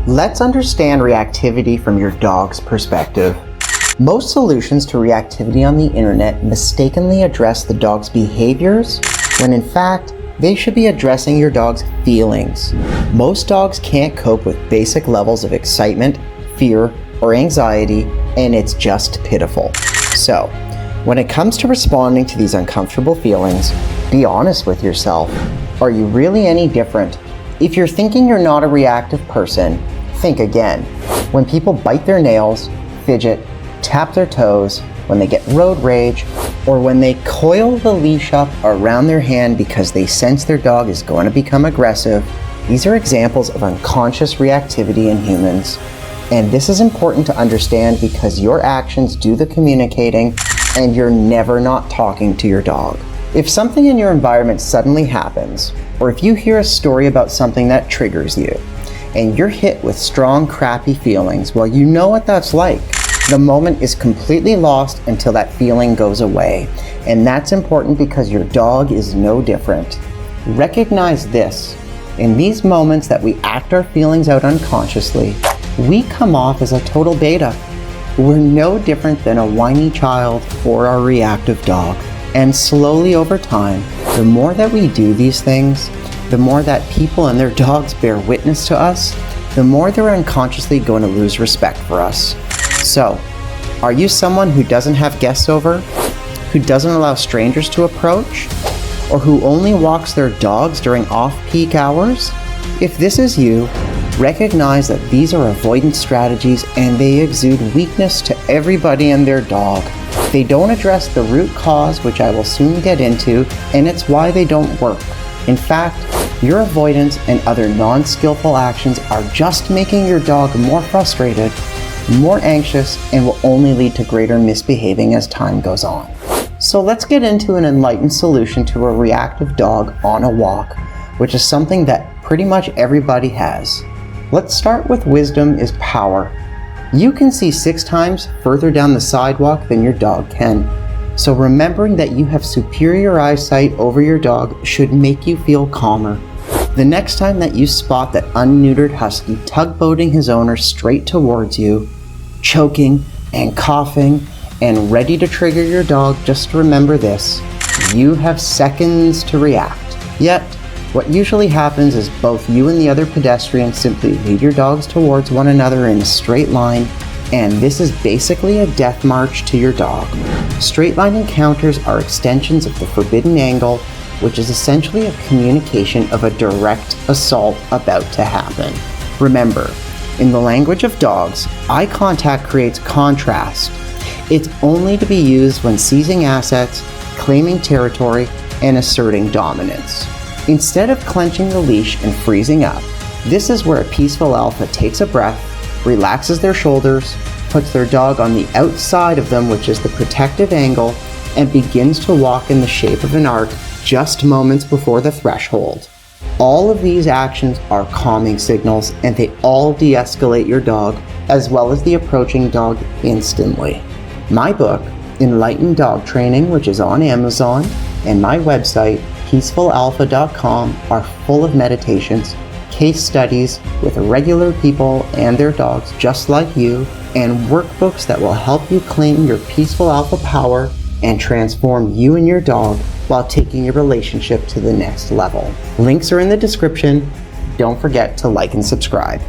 Let's understand reactivity from your dog's perspective. Most solutions to reactivity on the internet mistakenly address the dog's behaviors, when in fact, they should be addressing your dog's feelings. Most dogs can't cope with basic levels of excitement, fear, or anxiety, and it's just pitiful. So, when it comes to responding to these uncomfortable feelings, be honest with yourself. Are you really any different? If you're thinking you're not a reactive person, think again. When people bite their nails, fidget, tap their toes, when they get road rage, or when they coil the leash up around their hand because they sense their dog is going to become aggressive, these are examples of unconscious reactivity in humans. And this is important to understand because your actions do the communicating and you're never not talking to your dog. If something in your environment suddenly happens, or if you hear a story about something that triggers you, and you're hit with strong, crappy feelings, well, you know what that's like. The moment is completely lost until that feeling goes away. And that's important because your dog is no different. Recognize this. In these moments that we act our feelings out unconsciously, we come off as a total beta. We're no different than a whiny child or a reactive dog. And slowly over time, the more that we do these things, the more that people and their dogs bear witness to us, the more they're unconsciously going to lose respect for us. So, are you someone who doesn't have guests over, who doesn't allow strangers to approach, or who only walks their dogs during off-peak hours? If this is you, recognize that these are avoidance strategies and they exude weakness to everybody and their dog. They don't address the root cause, which I will soon get into, and it's why they don't work. In fact, your avoidance and other non-skillful actions are just making your dog more frustrated, more anxious, and will only lead to greater misbehaving as time goes on. So let's get into an enlightened solution to a reactive dog on a walk, which is something that pretty much everybody has. Let's start with wisdom is power. You can see 6 times further down the sidewalk than your dog can. So remembering that you have superior eyesight over your dog should make you feel calmer. The next time that you spot that unneutered husky tugboating his owner straight towards you, choking and coughing and ready to trigger your dog, just remember this: you have seconds to react. Yet, what usually happens is both you and the other pedestrian simply lead your dogs towards one another in a straight line, and this is basically a death march to your dog. Straight line encounters are extensions of the forbidden angle, which is essentially a communication of a direct assault about to happen. Remember, in the language of dogs, eye contact creates contrast. It's only to be used when seizing assets, claiming territory, and asserting dominance. Instead of clenching the leash and freezing up, this is where a peaceful alpha takes a breath, relaxes their shoulders, puts their dog on the outside of them, which is the protective angle, and begins to walk in the shape of an arc just moments before the threshold. All of these actions are calming signals, and they all de-escalate your dog as well as the approaching dog instantly. My book, Enlightened Dog Training, which is on Amazon, and my website, peacefulalpha.com, are full of meditations, case studies with regular people and their dogs just like you, and workbooks that will help you claim your peaceful alpha power and transform you and your dog while taking your relationship to the next level. Links are in the description. Don't forget to like and subscribe.